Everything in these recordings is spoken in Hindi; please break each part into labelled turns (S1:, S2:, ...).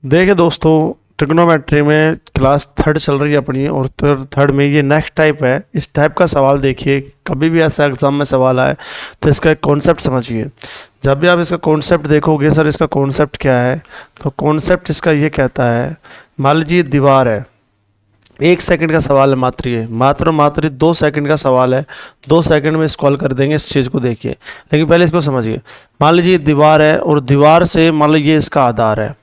S1: देखिए दोस्तों, ट्रिग्नोमेट्री में क्लास थर्ड चल रही है अपनी और थर्ड में ये नेक्स्ट टाइप है। इस टाइप का सवाल देखिए, कभी भी ऐसा एग्जाम में सवाल आए तो इसका एक कॉन्सेप्ट समझिए। जब भी आप इसका कॉन्सेप्ट देखोगे, सर इसका कॉन्सेप्ट क्या है, तो कॉन्सेप्ट इसका ये कहता है, मान लीजिए दीवार है, 1 सेकंड का सवाल है, मात्र ये मात्र 2 सेकंड का सवाल है। 2 सेकंड में सॉल्व कर देंगे इस चीज़ को, देखिए। लेकिन पहले इसको समझिए। मान लीजिए दीवार है और दीवार से मान लीजिए ये इसका आधार है।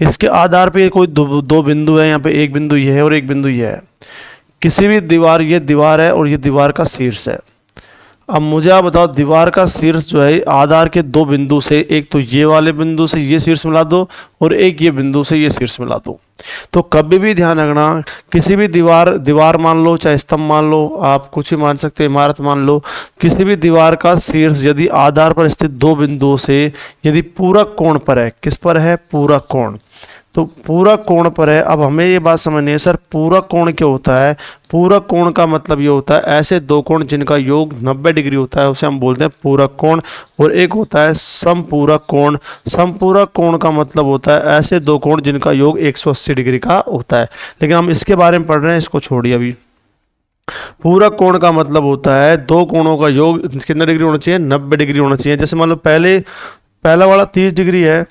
S1: इसके आधार पे कोई दो बिंदु है, यहाँ पे एक बिंदु ये है और एक बिंदु ये है। किसी भी दीवार, ये दीवार है और ये दीवार का शीर्ष है। अब मुझे आप बताओ, दीवार का शीर्ष जो है आधार के 2 बिंदु से, एक तो ये वाले बिंदु से ये शीर्ष मिला दो और एक ये बिंदु से ये शीर्ष मिला दो। तो कभी भी ध्यान रखना, किसी भी दीवार मान लो, चाहे स्तंभ मान लो, आप कुछ भी मान सकते हो, इमारत मान लो, किसी भी दीवार का शीर्ष यदि आधार पर स्थित 2 बिंदुओं से यदि पूरक कोण पर है, किस पर है, पूरक कोण, तो पूरक कोण पर है। अब हमें ये बात समझनी है, सर पूरक कोण क्या होता है। पूरक कोण का मतलब ये होता है ऐसे 2 कोण जिनका योग 90 डिग्री होता है, उसे हम बोलते हैं पूरक कोण। और एक होता है समपूरक कोण। समपूरक कोण का मतलब होता है ऐसे 2 कोण जिनका योग 180 डिग्री का होता है। लेकिन हम इसके बारे में पढ़ रहे हैं, इसको छोड़िए अभी। पूरक कोण का मतलब होता है 2 कोणों का योग कितना डिग्री होना चाहिए, 90 डिग्री होना चाहिए। जैसे मान लो पहला वाला 30 डिग्री है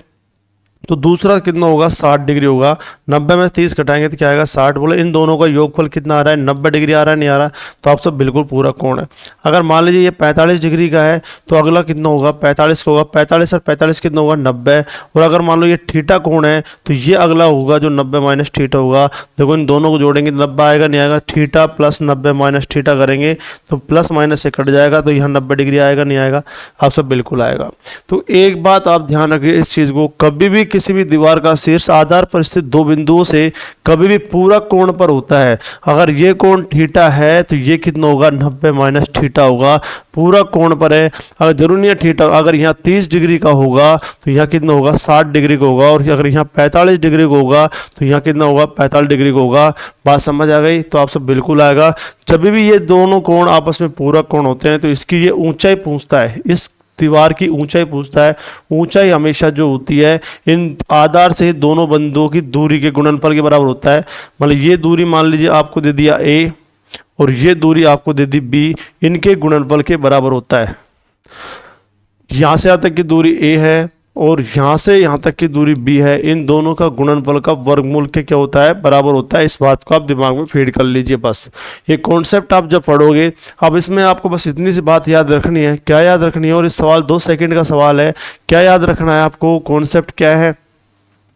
S1: तो दूसरा कितना होगा, 60 डिग्री होगा। 90 में 30 घटाएंगे तो क्या आएगा, 60। बोले इन दोनों का योगफल कितना आ रहा है, 90 डिग्री आ रहा है, नहीं आ रहा, तो आप सब बिल्कुल पूरक कोण है। अगर मान लीजिए ये 45 डिग्री का है तो अगला कितना होगा, 45 का होगा। 45 और 45 कितना होगा, 90। और अगर मान लो ये थीटा कोण है तो ये अगला होगा जो 90 माइनस थीटा होगा। देखो इन दोनों को जोड़ेंगे 90 आएगा, नहीं आएगा, थीटा प्लस 90 माइनस थीटा करेंगे तो प्लस माइनस से कट जाएगा, तो यहाँ 90 डिग्री आएगा, नहीं आएगा, आप सब बिल्कुल आएगा। तो एक बात आप ध्यान रखिए इस चीज़ को, कभी भी किसी भी दीवार का शीर्ष आधार पर स्थित 2 बिंदुओं से कभी भी पूरक कोण पर होता है। अगर ये कोण थीटा है तो ये कितना होगा, 90 माइनस थीटा होगा। पूरक कोण पर है, अगर जरूरी नहीं है थीटा, अगर यहाँ 30 डिग्री का होगा तो यहाँ कितना होगा, 60 डिग्री का होगा। और अगर यहाँ 45 डिग्री का होगा तो यहाँ कितना होगा, 45 डिग्री का होगा। बात समझ आ गई, तो आप सब बिल्कुल आएगा। जब भी ये दोनों कोण आपस में पूरक कोण होते हैं तो इसकी ये ऊंचाई पूछता है, इस दीवार की ऊंचाई पूछता है। ऊंचाई हमेशा जो होती है इन आधार से दोनों बिंदुओं की दूरी के गुणनफल के बराबर होता है। मतलब ये दूरी मान लीजिए आपको दे दिया a और ये दूरी आपको दे दी b, इनके गुणनफल के बराबर होता है। यहाँ से यहाँ तक की दूरी a है और यहाँ से यहाँ तक की दूरी b है, इन दोनों का गुणनफल का वर्गमूल के क्या होता है, बराबर होता है। इस बात को आप दिमाग में फीड कर लीजिए। बस ये कॉन्सेप्ट आप जब पढ़ोगे, अब इसमें आपको बस इतनी सी बात याद रखनी है। क्या याद रखनी है, और इस सवाल 2 सेकंड का सवाल है, क्या याद रखना है आपको, कॉन्सेप्ट क्या है,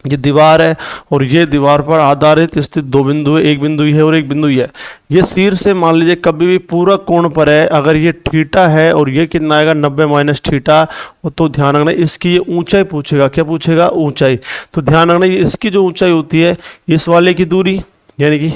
S1: ये दीवार है और ये दीवार पर आधारित स्थित 2 बिंदु है, एक बिंदु ये है और एक बिंदु ये है। ये शीर्ष से मान लीजिए कभी भी पूरक कोण पर है, अगर ये थीटा है और ये कितना आएगा, 90 माइनस थीटा, तो ध्यान रखना इसकी ये ऊंचाई पूछेगा। क्या पूछेगा, ऊंचाई। तो ध्यान रखना इसकी जो ऊंचाई होती है, इस वाले की दूरी यानी कि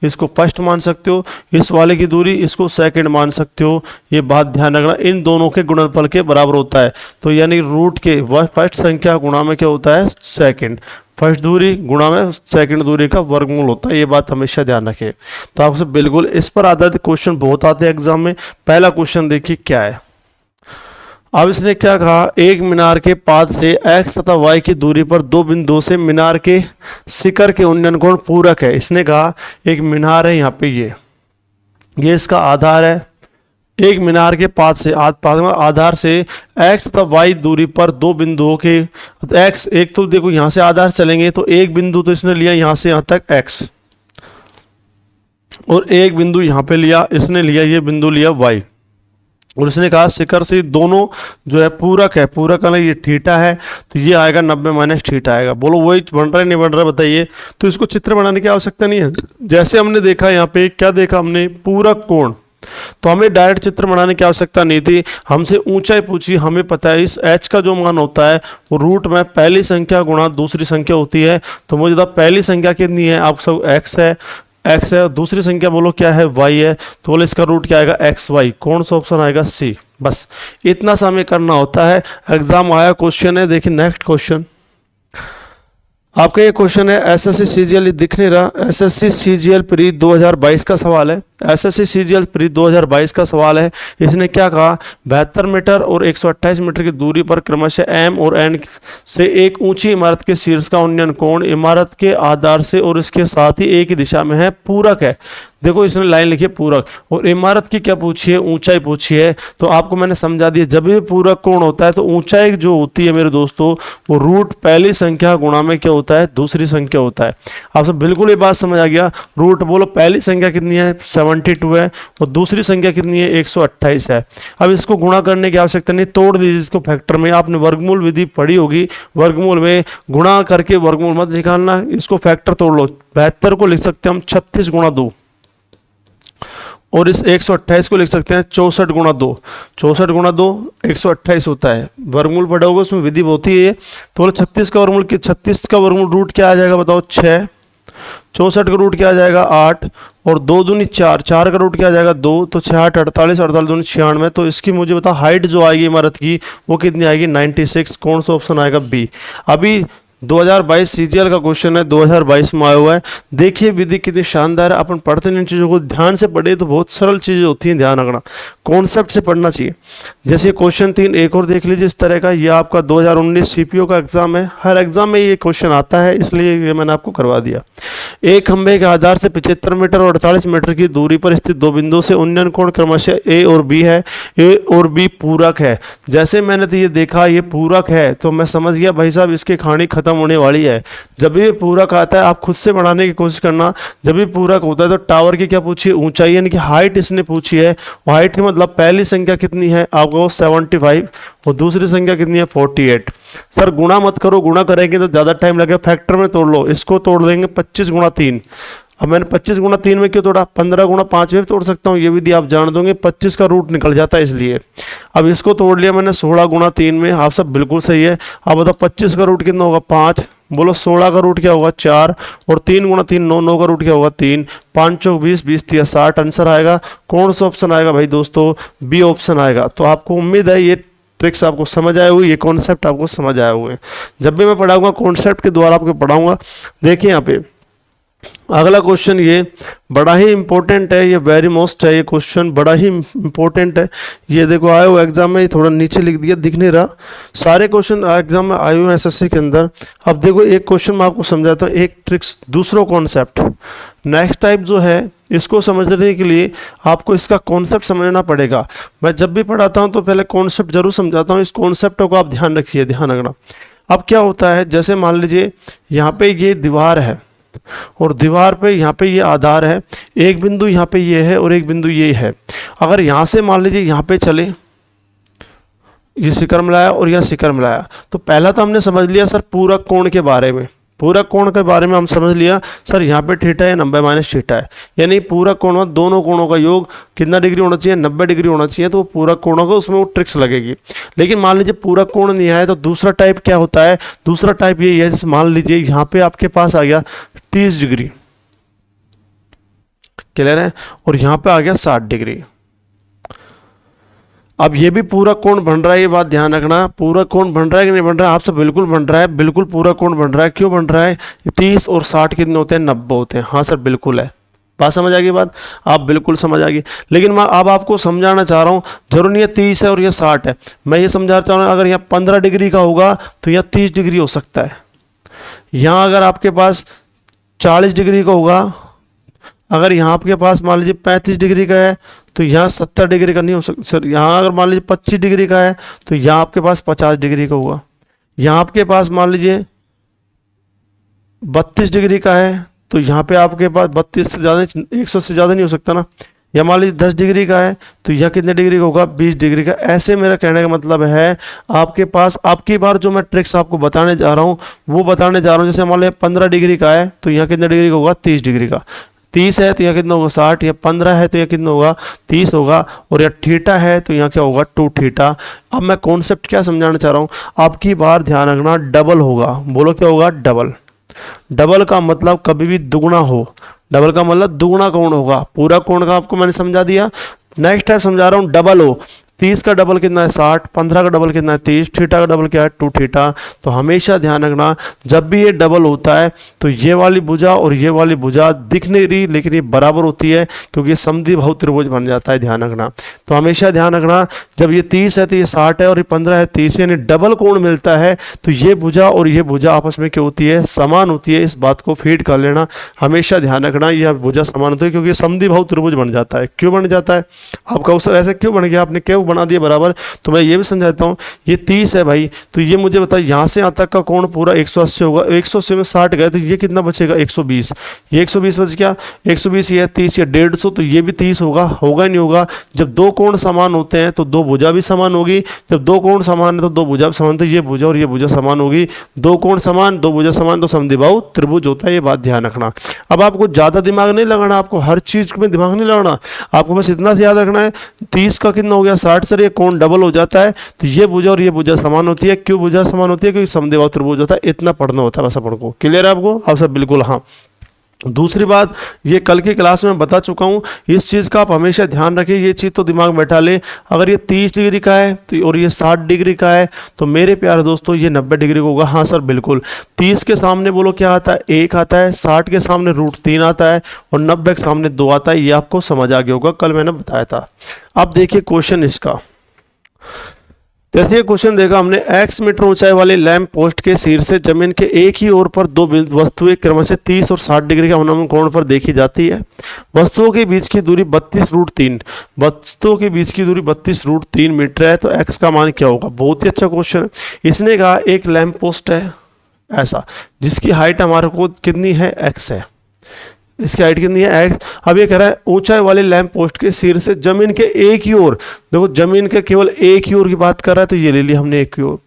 S1: इसको फर्स्ट मान सकते हो, इस वाले की दूरी इसको सेकंड मान सकते हो। ये बात ध्यान रखना, इन दोनों के गुणनफल के बराबर होता है। तो यानी रूट के फर्स्ट संख्या गुणा में क्या होता है, सेकंड। फर्स्ट दूरी गुणा में सेकंड दूरी का वर्गमूल होता है। ये बात हमेशा ध्यान रखें। तो आपसे बिल्कुल इस पर आधारित क्वेश्चन बहुत आते हैं एग्जाम में। पहला क्वेश्चन देखिए क्या है। अब इसने क्या कहा, एक मीनार के पाद से x तथा y की दूरी पर 2 बिंदुओं से मीनार के शिखर के उन्नयन कोण पूरक है। इसने कहा एक मीनार है, यहाँ पे ये इसका आधार है। एक मीनार के पाद से आधार से x तथा y दूरी पर 2 बिंदुओं के x, एक तो देखो यहाँ से आधार चलेंगे तो एक बिंदु तो इसने लिया यहाँ से यहाँ तक x, और एक बिंदु यहाँ पे लिया, इसने लिया ये बिंदु लिया y। और इसने कहा शिखर से दोनों जो है पूरक है। पूरक का ये थीटा है तो ये आएगा 90 माइनस थीटा आएगा। बोलो वही बन रहा है नहीं बन रहा है, बताइए। तो इसको चित्र बनाने की आवश्यकता नहीं है। जैसे हमने देखा यहाँ पे क्या देखा हमने, पूरक कोण, तो हमें डायरेक्ट चित्र बनाने की आवश्यकता नहीं थी। हमसे ऊंचाई पूछी, हमें पता है इस h का जो मान होता है वो रूट में पहली संख्या गुणा दूसरी संख्या होती है। तो मुझे तो पहली संख्या कितनी है, आप सब x है, दूसरी संख्या बोलो क्या है, y है। तो बोले इसका रूट क्या आएगा, xy। कौन सा ऑप्शन आएगा, C। बस इतना सा हमें करना होता है। एग्जाम आया क्वेश्चन है, देखिए नेक्स्ट क्वेश्चन आपका। ये क्वेश्चन है एसएससी सीजीएल, दिख नहीं रहा, एसएससी सीजीएल प्री 2022 का सवाल है। एसएससी सीजीएल प्री 2022 का सवाल है। इसने क्या कहा, 72 मीटर और 128 मीटर की दूरी पर क्रमशः एम और एन से एक ऊंची इमारत के शीर्ष का उन्नयन कोण इमारत के आधार से और इसके साथ ही एक ही दिशा में है पूरक है। देखो इसने लाइन लिखी है पूरक, और इमारत की क्या पूछी है, ऊंचाई पूछी है। तो आपको मैंने समझा दिया, जब भी पूरक कोण होता है तो ऊंचाई जो होती है मेरे दोस्तों वो रूट पहली संख्या गुणा में क्या होता है, दूसरी संख्या होता है। आप सब बिल्कुल ये बात समझ आ गया। रूट बोलो, पहली संख्या कितनी है 72 है और दूसरी संख्या कितनी है 128 है। अब इसको गुणा करने की आवश्यकता नहीं, तोड़ दीजिए इसको फैक्टर में। आपने वर्गमूल विधि पढ़ी होगी, वर्गमूल में गुणा करके वर्गमूल मत निकालना, इसको फैक्टर तोड़ लो। 72 को लिख सकते हैं हम 36 गुणा 2 और इस 128 को लिख सकते हैं 64 गुणा 2। 64 गुणा 2 128 होता है। वर्गमूल पढ़ा होगा, उसमें विधि होती है। तो 36 का वर्गमूल, 36 का वर्गमूल रूट क्या आ जाएगा बताओ 6। 64 का रूट क्या आ जाएगा 8 और 2 दूनी 4, 4 का रूट क्या आ जाएगा 2। तो 6 8 48, 48 दूनी 96। तो इसकी मुझे बताओ हाइट जो आएगी इमारत की वो कितनी आएगी 96। कौन सा ऑप्शन आएगा बी। अभी 2022 सीजीएल का क्वेश्चन है, 2022 में आया हुआ है। देखिए विधि कितनी शानदार है। अपन पढ़ते हैं इन चीज़ों को ध्यान से पढ़े तो बहुत सरल चीज़ें होती हैं, ध्यान रखना, कॉन्सेप्ट से पढ़ना चाहिए। जैसे क्वेश्चन 3 एक और देख लीजिए इस तरह का। ये आपका 2019 सीपीओ का एग्जाम है, हर एग्जाम में ये क्वेश्चन आता है, इसलिए ये मैंने आपको करवा दिया। एक खंभे के आधार से 75 मीटर और 48 मीटर की दूरी पर स्थित दो बिंदुओं से उन्नयन कोण क्रमशः ए और बी है। ए और बी पूरक है। जैसे मैंने तो ये देखा ये पूरक है तो मैं समझ गया भाई साहब इसकी कहानी खत्म होने वाली है। जब भी पूरक आता है आप खुद से बढ़ाने की कोशिश करना। जब भी पूरक होता है तो टावर की क्या पूछी है, ऊंचाई यानी कि हाइट इसने पूछी है। हाइट की मतलब पहली संख्या कितनी है आपको 75 और दूसरी संख्या कितनी है 48। सर गुणा मत करो, गुणा करेंगे तो ज़्यादा टाइम लगेगा, फैक्टर में तोड़ लो। इसको तोड़ देंगे 25 गुणा 3। अब मैंने 25 गुणा 3 में क्यों तोड़ा, 15 गुणा 5 में भी तोड़ सकता हूँ, ये विधि आप जान दोगे। 25 का रूट निकल जाता है इसलिए। अब इसको तोड़ लिया मैंने 16 गुणा 3 में। आप सब बिल्कुल सही है। अब बताओ 25 का रूट कितना होगा 5, बोलो 16 का रूट क्या होगा 4 और 3 गुणा 3 9, 9 का रूट क्या होगा 3, 5 चौक 20, 20 3 60। आंसर आएगा कौन सा ऑप्शन आएगा भाई दोस्तों, बी ऑप्शन आएगा। तो आपको उम्मीद है ये ट्रिक्स आपको समझ आए हुए, ये कॉन्सेप्ट आपको समझ आए हुए। जब भी मैं पढ़ाऊंगा कॉन्सेप्ट के द्वारा आपको पढ़ाऊंगा। देखिए यहाँ पे अगला क्वेश्चन ये बड़ा ही इंपॉर्टेंट है, ये वेरी मोस्ट है, ये क्वेश्चन बड़ा ही इंपॉर्टेंट है। ये देखो आए हुए एग्जाम में, थोड़ा नीचे लिख दिया दिख नहीं रहा, सारे क्वेश्चन एग्जाम में आए हुए एसएससी के अंदर। अब देखो एक क्वेश्चन मैं आपको समझाता हूँ, एक ट्रिक्स, दूसरा कॉन्सेप्ट। नेक्स्ट टाइप जो है इसको समझने के लिए आपको इसका कॉन्सेप्ट समझना पड़ेगा। मैं जब भी पढ़ाता हूँ तो पहले कॉन्सेप्ट जरूर समझाता हूँ, इस कॉन्सेप्ट को आप ध्यान रखिए, ध्यान रखना। अब क्या होता है, जैसे मान लीजिए यहाँ पे ये दीवार है और दीवार पे यहाँ पे ये आधार है, एक बिंदु यहाँ पे ये है और एक बिंदु ये है। अगर यहाँ से मान लीजिए यहाँ पे चले, ये शिखर मिलाया और यहाँ शिखर मिलाया, तो पहला तो हमने समझ लिया सर पूरक कोण के बारे में। पूरक कोण के बारे में हम समझ लिया सर यहाँ पे थीटा है 90 माइनस थीटा है, यानी पूरक कोण में दोनों कोणों का योग कितना डिग्री होना चाहिए 90 डिग्री होना चाहिए। तो वो पूरक कोण होगा, उसमें वो ट्रिक्स लगेगी। लेकिन मान लीजिए पूरक कोण नहीं आया तो दूसरा टाइप क्या होता है, दूसरा टाइप ये है, जैसे मान लीजिए यहाँ पे आपके पास आ गया 30 डिग्री, क्लियर है, और यहाँ पे आ गया 60 डिग्री। अब ये भी पूरक कोण बन रहा है, ये बात ध्यान रखना। पूरक कोण बन रहा है कि नहीं बन रहा है, आपसे बिल्कुल बन रहा है, बिल्कुल पूरक कोण बन रहा है। क्यों बन रहा है, 30 और 60 कितने होते हैं 90 होते हैं। हाँ सर बिल्कुल है, बात समझ आ गई, बात आप बिल्कुल समझ आ गई। लेकिन मैं अब आपको समझाना चाह रहा हूँ, जरूर नहीं है 30 है और ये 60 है, मैं ये समझाना चाह रहा हूँ अगर यहाँ 15 डिग्री का होगा तो यहाँ 30 डिग्री हो सकता है। यहाँ अगर आपके पास 40 डिग्री का होगा, अगर यहाँ आपके पास मान लीजिए 35 डिग्री का है तो यहाँ 70 डिग्री का नहीं हो सकता सर। यहाँ अगर मान लीजिए 25 डिग्री का है तो यहाँ आपके पास 50 डिग्री का होगा। यहाँ आपके पास मान लीजिए 32 डिग्री का है तो यहाँ पे आपके पास 32 से ज़्यादा 100 से ज़्यादा नहीं हो सकता ना। या मान लीजिए 10 डिग्री का है तो यह कितने डिग्री का होगा 20 डिग्री का। ऐसे मेरा कहने का मतलब है आपके पास आपकी बार जो मैं ट्रिक्स आपको बताने जा रहा हूँ वो बताने जा रहा हूँ। जैसे मान लीजिए 15 डिग्री का है तो यहाँ कितने डिग्री का होगा 30 डिग्री का। 30 है तो यहाँ कितना होगा 60, या 15 है तो यहाँ कितना होगा 30 होगा, और या थीटा है तो यहाँ क्या होगा 2 थीटा। अब मैं कॉन्सेप्ट क्या समझाना चाह रहा हूँ, आपकी बार ध्यान रखना डबल होगा। बोलो क्या होगा डबल। डबल का मतलब कभी भी दुगुना हो, डबल का मतलब दुगुना कोण होगा। पूरा कोण का आपको मैंने समझा दिया। नेक्स्ट टाइप समझा रहा हूँ डबल हो, 30 का डबल कितना है 60, 15 का डबल कितना है 30, थीटा का डबल क्या है 2 थीटा। तो हमेशा ध्यान रखना जब भी ये डबल होता है तो ये वाली भुजा और ये वाली भुजा दिख नहीं रही लेकिन ये बराबर होती है क्योंकि ये समद्विबाहु त्रिभुज बन जाता है, ध्यान रखना। तो हमेशा ध्यान रखना जब ये 30 है तो ये 60 है और ये 15 है 30, यानी डबल कोण मिलता है तो ये भुजा और ये भुजा आपस में क्या होती है, समान होती है। इस बात को फीड कर लेना, हमेशा ध्यान रखना यह भुजा समान होती है क्योंकि समद्विबाहु त्रिभुज बन जाता है। क्यों बन जाता है आपका उत्तर ऐसे क्यों बन गया, आपने क्यों बना दिया बराबर, तो मैं ये भी समझाता हूँ। ये 30 है भाई, तो ये मुझे बताइए यहाँ से यहाँ तक का कोण पूरा 180 होगा, 180 में 60 गए तो ये कितना बचेगा 120, ये 120 बच गया, 120 ये 30 ये 150, तो ये भी 30 होगा, होगा नहीं होगा। जब दो कोण समान होते हैं तो दो भुजा भी समान होगी, जब दो कोण समान है तो दो भुजा समान, तो ये भुजा और ये भुजा समान होगी। दो कोण समान दो भुजा समान तो समद्विबाहु त्रिभुज होता है, ये बात ध्यान रखना। अब आपको ज़्यादा दिमाग नहीं लगाना, आपको हर चीज़ में दिमाग नहीं लगाना, आपको बस इतना से याद रखना है 30 का कितना हो गया 60 सर, ये कोण डबल हो जाता है तो ये भुजा और ये भुजा समान होती है। क्यों भुजा समान होती है, क्योंकि समद्विबाहु त्रिभुज होता है। इतना पढ़ना होता है बस अपन को। क्लियर है आपको, आप सब बिल्कुल हाँ। दूसरी बात, ये कल की क्लास में बता चुका हूँ, इस चीज़ का आप हमेशा ध्यान रखिए, ये चीज़ तो दिमाग में बैठा ले। अगर ये 30 डिग्री का है तो और ये 60 डिग्री का है तो मेरे प्यारे दोस्तों ये 90 डिग्री का होगा। हाँ सर बिल्कुल, 30 के सामने बोलो क्या आता है 1 आता है, 60 के सामने √3 आता है और 90 के सामने 2 आता है। ये आपको समझ आ गया होगा, कल मैंने बताया था। अब देखिए क्वेश्चन इसका, जैसे ये क्वेश्चन देखा हमने, x मीटर ऊंचाई वाले लैंप पोस्ट के सिर से जमीन के एक ही ओर पर दो वस्तुएं क्रमशः 30 और 60 डिग्री के अनुमान कोण पर देखी जाती है। वस्तुओं के बीच की दूरी 32√3, वस्तुओं के बीच की दूरी 32√3 मीटर है, तो x का मान क्या होगा। बहुत ही अच्छा क्वेश्चन है। इसने कहा एक लैंप पोस्ट है ऐसा जिसकी हाइट हमारे को कितनी है x है, इसकी हाइट कितनी है x। अब ये कह रहा है ऊंचाई वाले लैंप पोस्ट के सिर से जमीन के एक ही ओर, देखो जमीन के केवल एक ही ओर की बात कर रहा है तो ये ले लिया हमने एक ही ओर,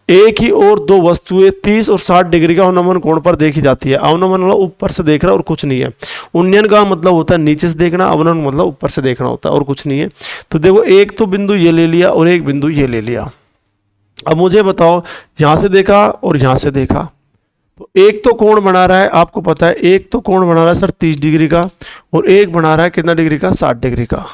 S1: एक ही ओर दो वस्तुएं 30 और 60 डिग्री का अवनमन कोण पर देखी जाती है। अवनमन मतलब ऊपर से देख रहा है और कुछ नहीं है। उन्नयन का मतलब होता है नीचे से देखना, अवनमन मतलब ऊपर से देखना होता है और कुछ नहीं है। तो देखो एक तो बिंदु ये ले लिया और एक बिंदु ये ले लिया। अब मुझे बताओ यहां से देखा और यहां से देखा तो एक तो कोण बना रहा है, आपको पता है एक तो कोण बना रहा है सर 30 डिग्री का और एक बना रहा है कितना डिग्री का 60 डिग्री का।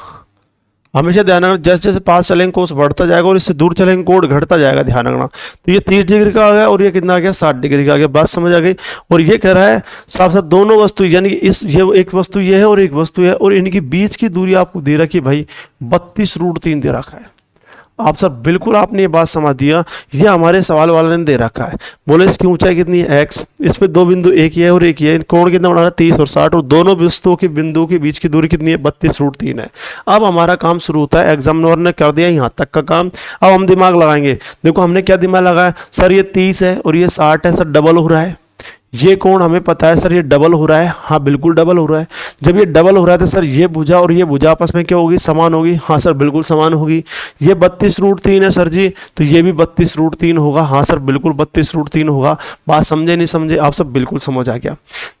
S1: हमेशा ध्यान रखना, जैसे जैसे पास चलेंगे कोण बढ़ता जाएगा और इससे दूर चलेंगे कोण घटता जाएगा, ध्यान रखना। तो ये 30 डिग्री का आ गया और ये कितना आ गया 60 डिग्री का आ गया, बात समझ आ गई। और ये कह रहा है साथ साथ दोनों वस्तु यानी इस ये एक वस्तु ये है और एक वस्तु है और इनकी बीच की दूरी आपको दे रखी भाई 32√3 दे रखा है। आप सर बिल्कुल आपने ये बात समझ दिया, ये हमारे सवाल वाले ने दे रखा है। बोले इसकी ऊंचाई कितनी है x, इसमें दो बिंदु एक ही है और एक ही है, कोण कितना बना रहा है 30 और 60 और दोनों वस्तुओं के बिंदुओं के बीच की दूरी कितनी है 32√3 है। अब हमारा काम शुरू होता है, एग्जामिनर ने कर दिया यहाँ तक का काम। अब हम दिमाग लगाएंगे। देखो हमने क्या दिमाग लगाया, सर ये 30 है और ये 60 है, सर डबल हो रहा है। ये कोण हमें पता है सर ये डबल हो रहा है, हाँ बिल्कुल डबल हो रहा है। जब ये डबल हो रहा है तो सर ये भुजा और ये भुजा आपस में क्या होगी समान होगी, हाँ सर बिल्कुल समान होगी। ये 32√3 है सर जी, तो ये भी 32√3 होगा, हाँ सर बिल्कुल 32√3 होगा। बात समझे नहीं समझे, आप सब बिल्कुल समझ आ गया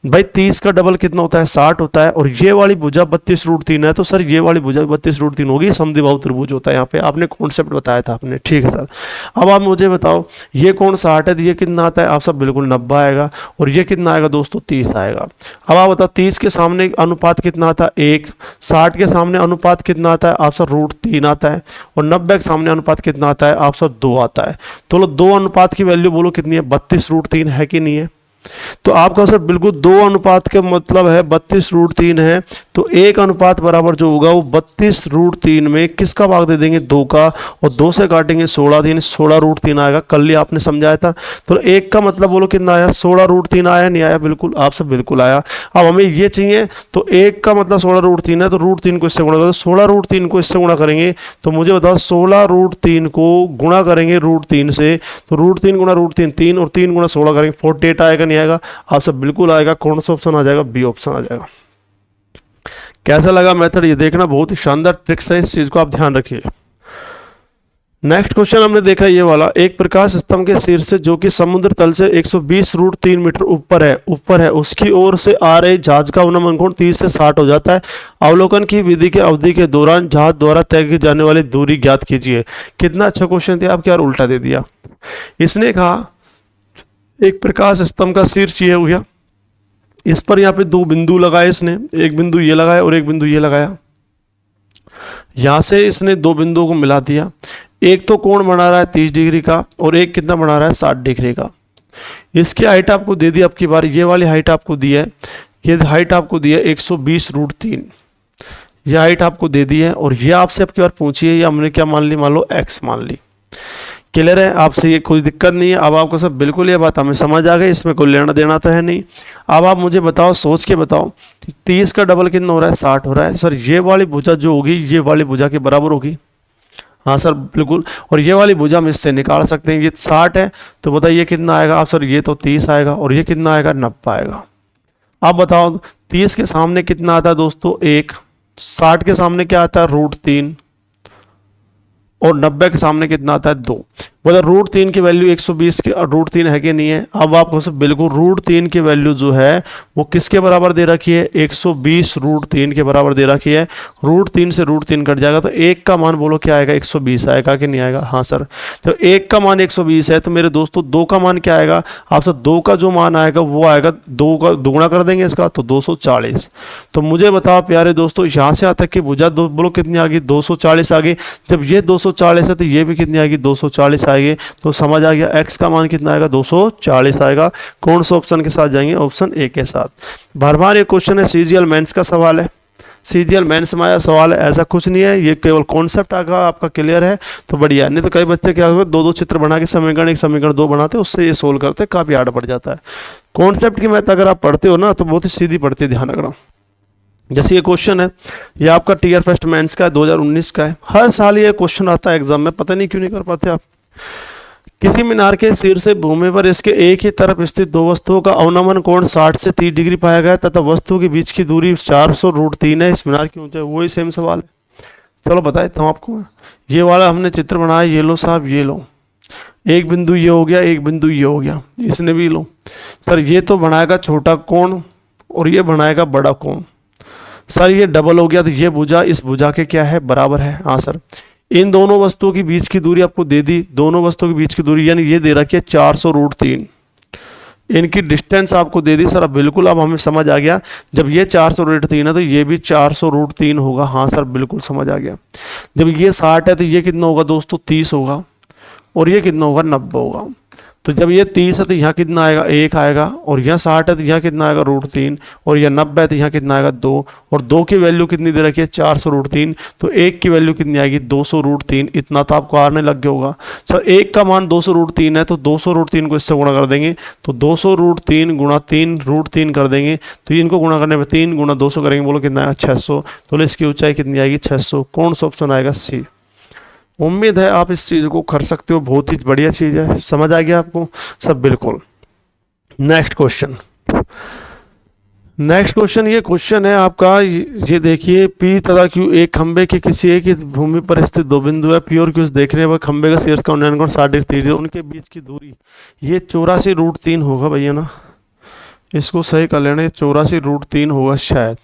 S1: भाई। 30 का डबल कितना होता है 60 होता है और ये वाली भुजा 32√3 है तो सर ये वाली भुजा 32√3 होगी, समद्विबाहु त्रिभुज होता है। यहाँ पे आपने कॉन्सेप्ट बताया था आपने, ठीक है सर। अब आप मुझे बताओ ये कोण 60 है तो ये कितना आता है, आप सब बिल्कुल 90 आएगा और ये कितना आएगा दोस्तों 30 आएगा। अब आप बताओ 30 के सामने अनुपात कितना आता है 1, 60 के सामने अनुपात कितना आता है आप सब √3 आता है और 90 के सामने अनुपात कितना आता है आप सब 2 आता है। तो लो 2 अनुपात की वैल्यू बोलो कितनी है 32√3 है कि नहीं है। तो आपका सर बिल्कुल 2 अनुपात का मतलब है 32√3 है, तो 1 अनुपात बराबर जो होगा वो 32√3 में किसका भाग दे देंगे 2 का और 2 से काटेंगे 16 दिन, 16√3 आएगा। कल ही आपने समझाया था। तो 1 का मतलब बोलो कितना आया 16√3 आया नहीं आया, बिल्कुल आप सब बिल्कुल आया। अब हमें ये चाहिए तो 1 का मतलब 16√3 है तो √3 को इससे गुणा करो, 16√3 को इससे गुणा करेंगे तो मुझे बताओ 16√3 को गुणा करेंगे √3 से तो √3 गुणा √3 3 और 3 गुणा 16 करेंगे 48 आएगा नहीं आएगा, आप सब बिल्कुल आएगा। कौन सा ऑप्शन आ जाएगा बी ऑप्शन आ जाएगा। कैसा लगा मेथड, ये देखना बहुत ही शानदार ट्रिक्स है, इस चीज को आप ध्यान रखिए। नेक्स्ट क्वेश्चन हमने देखा ये वाला, एक प्रकाश स्तंभ के शीर्ष से जो कि समुद्र तल से 120√3 मीटर ऊपर है उसकी ओर से आ रहे जहाज का अवनमन कोण 30 से 60 हो जाता है। अवलोकन की विधि के अवधि के दौरान जहाज द्वारा तय की जाने वाली दूरी ज्ञात कीजिए। कितना अच्छा क्वेश्चन दिया, आप क्या उल्टा दे दिया। इसने कहा एक प्रकाश स्तंभ का शीर्ष ये हो गया, इस पर यहाँ पे 2 बिंदु लगाए इसने, एक बिंदु ये लगाया और एक बिंदु ये लगाया। यहाँ से इसने दो बिंदुओं को मिला दिया, एक तो कोण बना रहा है 30 डिग्री का और एक कितना बना रहा है 60 डिग्री का। इसकी हाइट आपको दे दी, अब की बार ये वाली हाइट आपको दी है, ये हाइट आपको दी है 120√3, ये हाइट आपको दे दी है। और ये आपसे अब की बार पूछी है, ये हमने क्या मान ली, मान लो x मान ली। क्लियर है, आपसे ये कोई दिक्कत नहीं है। अब आपको सब बिल्कुल ये बात हमें समझ आ गई, इसमें कोई लेना देना तो है नहीं। अब आप मुझे बताओ, सोच के बताओ, 30 का डबल कितना हो रहा है, 60 हो रहा है। सर ये वाली भुजा जो होगी ये वाली भुजा के बराबर होगी। हाँ सर बिल्कुल, और ये वाली भुजा हम इससे निकाल सकते हैं, ये 60 है तो बताइए कितना आएगा। आप सर ये तो 30 आएगा और ये कितना आएगा, 90 आएगा। आप बताओ 30 के सामने कितना आता है दोस्तों, 1, 60 के सामने क्या आता है, √3, और 90 के सामने कितना आता है, 2। मतलब √3 की वैल्यू 120 के √3 है कि नहीं है। अब आपको सब बिल्कुल √3 की वैल्यू जो है वो किसके बराबर दे रखी है, 120√3 के बराबर दे रखी है। √3 से √3 कट जाएगा तो 1 का मान बोलो क्या आएगा, 120 आएगा कि नहीं आएगा। हाँ सर, जब 1 का मान 120 है तो मेरे दोस्तों 2 का मान क्या आएगा, आप सब 2 का जो मान आएगा वो आएगा, 2 का दुगुना कर देंगे इसका तो 240। तो मुझे बताओ प्यारे दोस्तों, यहाँ से आता कि भुजा दो बोलो कितनी आ गई, 240 आ गई। जब ये 240 है तो ये भी कितनी आएगी, 240 आएगी। तो समझ आ गया x का मान कितना आएगा, 240 आएगा। कौन सा ऑप्शन के साथ जाएंगे, ऑप्शन ए के साथ। बार बार ये क्वेश्चन है, सीजीएल मेंस का सवाल है, सीजीएल मेंस में आया सवाल है, ऐसा कुछ नहीं है, ये केवल कॉन्सेप्ट आगा आपका क्लियर है तो बढ़िया। नहीं तो कई बच्चे क्या करते, दो चित्र बना के समीकरण, एक समीकरण 2 बनाते हैं, उससे ये सोल्व करते, काफी हार्ड पड़ जाता है। कॉन्सेप्ट की मैथ अगर आप पढ़ते हो ना तो बहुत ही सीधी पड़ती है, ध्यान रखना। जैसे ये क्वेश्चन है, ये आपका टीयर फर्स्ट मेंस का है, 2019 का है। हर साल ये क्वेश्चन आता है एग्जाम में, पता नहीं क्यों नहीं कर पाते आप। किसी मीनार के सिर से भूमि पर इसके एक ही तरफ स्थित दो वस्तुओं का अवनमन कोण 60 से 30 डिग्री पाया गया तथा वस्तु के बीच की दूरी 400√3 है। इस मीनार की ऊंचाई, वही सेम सवाल है। चलो बता देता हूँ आपको। ये वाला हमने चित्र बनाया, ये लो साहब, ये लो, एक बिंदु ये हो गया, एक बिंदु ये हो गया, इसने भी लो। सर ये तो बनाएगा छोटा कोण और ये बनाएगा बड़ा कोण। सर ये डबल हो गया तो ये भुजा इस भुजा के क्या है, बराबर है। हाँ सर, इन दोनों वस्तुओं के बीच की दूरी आपको दे दी, दोनों वस्तुओं के बीच की दूरी यानी ये दे रखी है 400√3, इनकी डिस्टेंस आपको दे दी। सर अब बिल्कुल अब हमें समझ आ गया, जब ये 400√3 है तो ये भी 400√3 होगा। हाँ सर बिल्कुल समझ आ गया। जब ये 60 है तो ये कितना होगा दोस्तों, 30 होगा, और ये कितना होगा, 90 होगा। तो जब ये 30 है तो यहाँ कितना आएगा, 1 आएगा, और यहाँ 60 है तो यहाँ कितना आएगा, √3, और यह 90 है तो यहाँ कितना आएगा, 2, और 2 की वैल्यू कितनी दे रखी है, 400√3, तो 1 की वैल्यू कितनी आएगी, 200√3। इतना तो आपको आने लग गया होगा। सर 1 का मान 200√3 है तो 200√3 को इससे गुणा कर देंगे, तो 200√3 गुणा 3√3 कर देंगे, तो इनको गुणा करने में 3 गुणा 200 करेंगे, बोलो कितना आएगा, 600। तो इसकी ऊंचाई कितनी आएगी, 600। कौन सा ऑप्शन आएगा, सी। उम्मीद है आप इस चीज़ को कर सकते हो, बहुत ही बढ़िया चीज़ है। समझ आ गया आपको सब, बिल्कुल। नेक्स्ट क्वेश्चन, नेक्स्ट क्वेश्चन, ये क्वेश्चन है आपका, ये देखिए, P तथा Q एक खंबे के किसी एक ही भूमि पर स्थित दो बिंदु है। P और Q देखने पर खंबे का शीर्ष का उन्नयन कोण 60 डिग्री, उनके बीच की दूरी ये 84√3 होगा भैया ना, इसको सही कर लेना, 84√3 होगा शायद।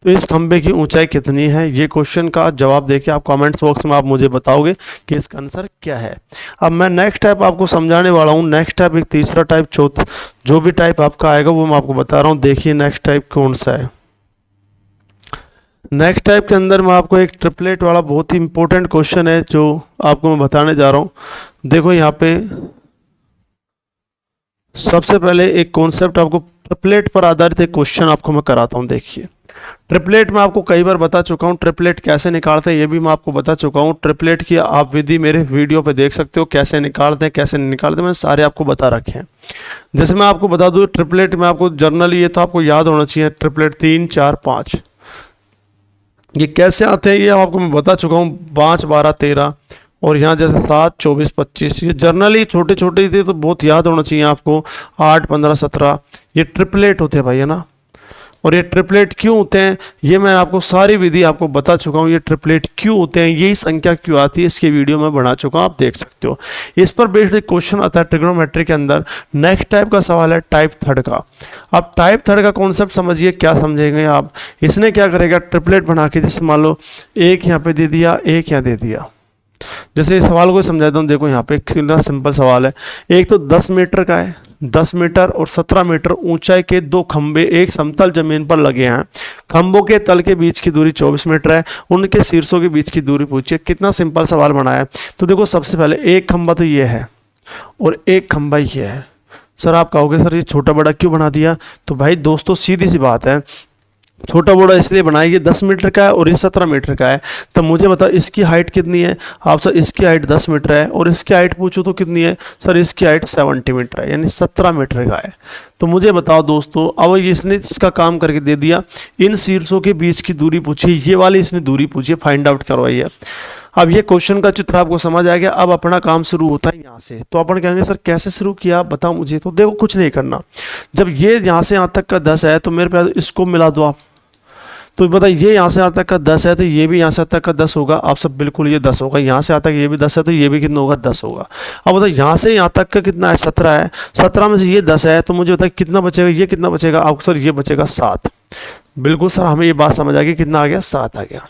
S1: तो इस खंबे की ऊंचाई कितनी है, ये क्वेश्चन का जवाब देके आप कमेंट्स बॉक्स में आप मुझे बताओगे कि इसका आंसर क्या है। अब मैं नेक्स्ट टाइप आपको समझाने वाला हूँ। नेक्स्ट टाइप एक तीसरा टाइप, चौथा, जो भी टाइप आपका आएगा वो मैं आपको बता रहा हूँ। देखिए नेक्स्ट टाइप कौन सा है। नेक्स्ट टाइप के अंदर मैं आपको एक ट्रिपलेट वाला बहुत ही इंपॉर्टेंट क्वेश्चन है जो आपको मैं बताने जा रहा हूँ। देखो यहाँ पे सबसे पहले एक कॉन्सेप्ट आपको ट्रिपलेट पर आधारित एक क्वेश्चन आपको मैं कराता हूँ। देखिए ट्रिपलेट में आपको कई बार बता चुका हूँ, ट्रिपलेट कैसे निकालते हैं ये भी मैं आपको बता चुका हूँ। ट्रिपलेट की आप विधि मेरे वीडियो पे देख सकते हो, कैसे निकालते हैं कैसे नहीं निकालते, मैंने सारे आपको बता रखे हैं। जैसे मैं आपको बता दूँ ट्रिपलेट में आपको जर्नली ये तो आपको याद होना चाहिए, ट्रिपलेट 3 4 5 ये कैसे आते हैं ये आपको मैं बता चुका हूँ। 5 12 13 और यहाँ जैसे 7 24 25 ये जर्नली छोटे छोटे थे तो बहुत याद होना चाहिए आपको। 8 15 17 ये ट्रिपलेट होते हैं भाई, है ना। और ये ट्रिपलेट क्यों होते हैं ये मैं आपको सारी विधि आपको बता चुका हूँ। ये ट्रिपलेट क्यों होते हैं, यही संख्या क्यों आती है, इसकी वीडियो में बना चुका हूँ, आप देख सकते हो। इस पर बेस्ड एक क्वेश्चन आता है ट्रिग्नोमेट्री के अंदर। नेक्स्ट टाइप का सवाल है टाइप थर्ड का। अब टाइप थर्ड का कॉन्सेप्ट समझिए, क्या समझेंगे आप। इसने क्या करेगा, ट्रिपलेट बना के, जैसे मान लो एक यहाँ पे दे दिया, एक यहाँ दे दिया। जैसे इस सवाल को समझाता हूँ, देखो यहाँ पे एक सिंपल सवाल है। एक तो 10 मीटर का है, 10 मीटर और 17 मीटर ऊंचाई के दो खंबे एक समतल जमीन पर लगे हैं। खंभों के तल के बीच की दूरी 24 मीटर है, उनके शीर्षों के बीच की दूरी पूछिए। कितना सिंपल सवाल बनाया। तो देखो सबसे पहले एक खंबा तो ये है और एक खंबा ये है। सर आप कहोगे सर ये छोटा बड़ा क्यों बना दिया? तो भाई दोस्तों सीधी सी बात है, छोटा बड़ा इसलिए बनाया, ये 10 मीटर का है और ये 17 मीटर का है। तो मुझे बताओ इसकी हाइट कितनी है? आप सर इसकी हाइट 10 मीटर है और इसकी हाइट पूछो तो कितनी है? सर इसकी हाइट 70 मीटर है, यानी 17 मीटर का है। तो मुझे बताओ दोस्तों, अब इसने इसका काम करके दे दिया, इन शीर्षों के बीच की दूरी पूछी, ये वाली इसने दूरी पूछी, फाइंड आउट करवाइए। अब ये क्वेश्चन का चित्र आपको समझ आ गया। अब अपना काम शुरू होता है यहाँ से। तो अपन कहेंगे सर कैसे शुरू किया बताओ मुझे। तो देखो कुछ नहीं करना, जब ये यहाँ से यहाँ तक का 10 है तो मेरे पास इसको मिला दो आप। तो बताइए ये यहाँ से यहाँ तक का 10 है तो ये भी यहाँ से यहाँ तक का 10 होगा। आप सब बिल्कुल ये 10 होगा। यहाँ से यहाँ तक ये भी 10 है तो ये भी कितना होगा? 10 होगा। अब बताइए यहाँ से यहाँ तक का कितना है? 17 है। 17 में से ये 10 है तो मुझे बताइए कितना बचेगा? ये कितना बचेगा आपको? सर ये बचेगा 7। बिल्कुल सर हमें ये बात समझ आ गई। कितना आ गया? 7 आ गया।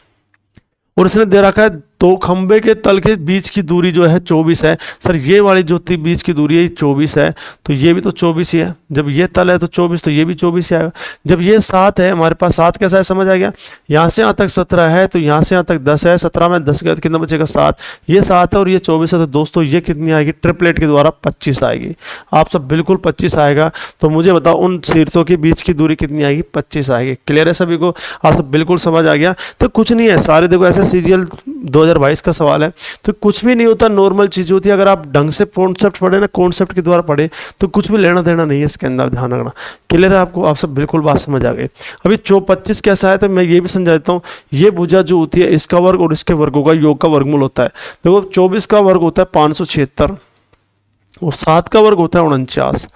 S1: और इसने दे रखा है दो खंबे के तल के बीच की दूरी जो है 24 है। सर ये वाली जो बीच की दूरी है 24 है तो ये भी तो 24 ही है। जब ये तल है तो 24 तो ये भी 24 ही आएगा। जब ये 7 है हमारे पास, 7 कैसा है समझ आ गया। यहाँ से यहाँ तक 17 है तो यहाँ से यहाँ तक 10 है। 17 में 10 गया तो कितना बचेगा? 7। ये 7 है और ये 24 है तो दोस्तों ये कितनी आएगी? ट्रिपलेट के द्वारा 25 आएगी। आप सब बिल्कुल 25 आएगा। तो मुझे बताओ उन शीर्षों के बीच की दूरी कितनी आएगी? 25 आएगी। क्लियर है सभी को? आप सब बिल्कुल समझ आ गया। तो कुछ नहीं है, सारे देखो ऐसे सीजीएल 2022 का सवाल है तो कुछ भी नहीं होता, नॉर्मल चीज होती है। अगर आप ढंग से कॉन्सेप्ट पढ़े ना, कॉन्सेप्ट के द्वारा पढ़े तो कुछ भी लेना देना नहीं है इसके अंदर, ध्यान रखना। क्लियर है आपको? आप सब बिल्कुल बात समझ आ गई। अभी 25 कैसा है तो मैं ये भी समझा देता हूँ। ये भुजा जो होती है इसका वर्ग और इसके वर्गों का योग का वर्गमूल होता है। देखो 24 का वर्ग होता है 576 और 7 का वर्ग होता है 49।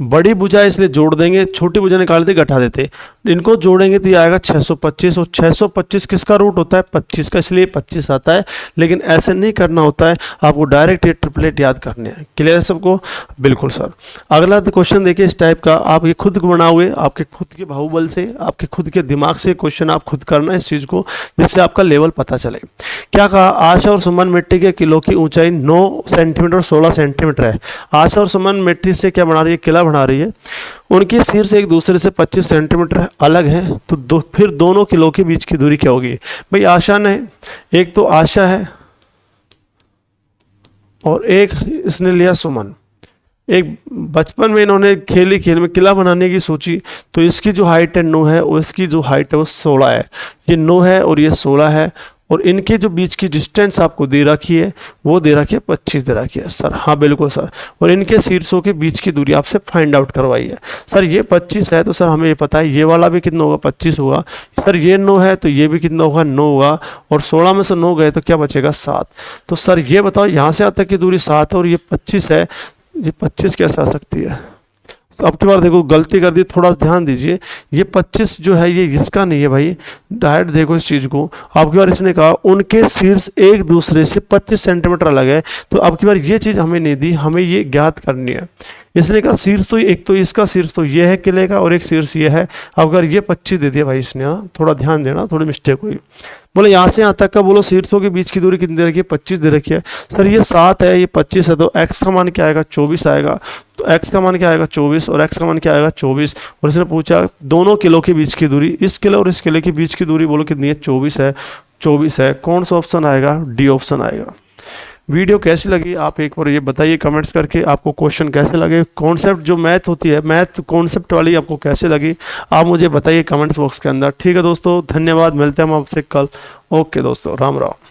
S1: बड़ी भुजा इसलिए जोड़ देंगे, छोटी भुजा निकाल देते घटा देते, इनको जोड़ेंगे तो ये आएगा 625 और 625 किसका रूट होता है? 25 का, इसलिए 25 आता है। लेकिन ऐसे नहीं करना होता है, आपको डायरेक्ट ये ट्रिपलेट याद करने हैं। क्लियर है सबको? बिल्कुल सर। अगला क्वेश्चन देखिए इस टाइप का, आप ये खुद बनाओगे, आपके खुद के बाहुबल से, आपके खुद के दिमाग से क्वेश्चन आप खुद करना इस चीज़ को, जिससे आपका लेवल पता चले। क्या कहा? आशा और सुमन मिट्टी के किलो की ऊंचाई 9 सेंटीमीटर और 16 सेंटीमीटर है। आशा और सुमन मिट्टी से क्या बना रही है? किला बना रही है। उनके शीर्ष एक दूसरे से 25 सेंटीमीटर अलग है तो फिर दोनों किलो के बीच की दूरी क्या होगी? भाई आशा ने, एक तो आशा है और एक इसने लिया सुमन। एक बचपन में इन्होंने खेल में किला बनाने की सोची तो इसकी जो हाइट है 9 है और इसकी जो हाइट है वो 16 है। ये 9 है और ये 16 है और इनके जो बीच की डिस्टेंस आपको दे रखी है वो दे रखी है 25 दे रखी है सर। हाँ बिल्कुल सर। और इनके शीर्षों के बीच की दूरी आपसे फाइंड आउट करवाई है। सर ये 25 है तो सर हमें ये पता है ये वाला भी कितना होगा? 25 होगा। सर ये 9 है तो ये भी कितना होगा? 9 होगा। और 16 में से 9 गए तो क्या बचेगा? 7। तो सर ये बताओ यहाँ से यहाँ तक की दूरी 7 है और ये 25 है, ये 25 कैसे आ सकती है? तो अब की बार देखो गलती कर दी, थोड़ा ध्यान दीजिए। ये 25 जो है ये इसका नहीं है भाई, डायरेक्ट देखो इस चीज़ को। अब की बार इसने कहा उनके शीर्ष एक दूसरे से 25 सेंटीमीटर अलग है, तो अब की बार ये चीज़ हमें नहीं दी, हमें ये ज्ञात करनी है। इसने कहा शीर्ष तो एक तो इसका शीर्ष तो ये है किले का और एक शीर्ष ये है। अब अगर ये 25 दे दिया भाई इसने, हाँ थोड़ा ध्यान देना, थोड़ी मिस्टेक हुई। बोले यहाँ से यहाँ तक का बोलो शीर्षों के बीच की दूरी कितनी दे रखी है? 25 दे रखी है। सर ये 7 है, ये 25 है, तो x का मान क्या आएगा? 24 आएगा। तो x का मान क्या आएगा? 24 और x का मान क्या आएगा? 24। और इसने पूछा दोनों किलो के बीच की दूरी, इस किले और इस किले के बीच की दूरी बोलो कितनी है? 24 है। 24 है। कौन सा ऑप्शन आएगा? डी ऑप्शन आएगा। वीडियो कैसी लगी आप एक बार ये बताइए कमेंट्स करके। आपको क्वेश्चन कैसे लगे? कॉन्सेप्ट जो मैथ होती है, मैथ कॉन्सेप्ट वाली आपको कैसे लगी आप मुझे बताइए कमेंट्स बॉक्स के अंदर। ठीक है दोस्तों, धन्यवाद। मिलते हैं हम आपसे कल। ओके दोस्तों, राम राम।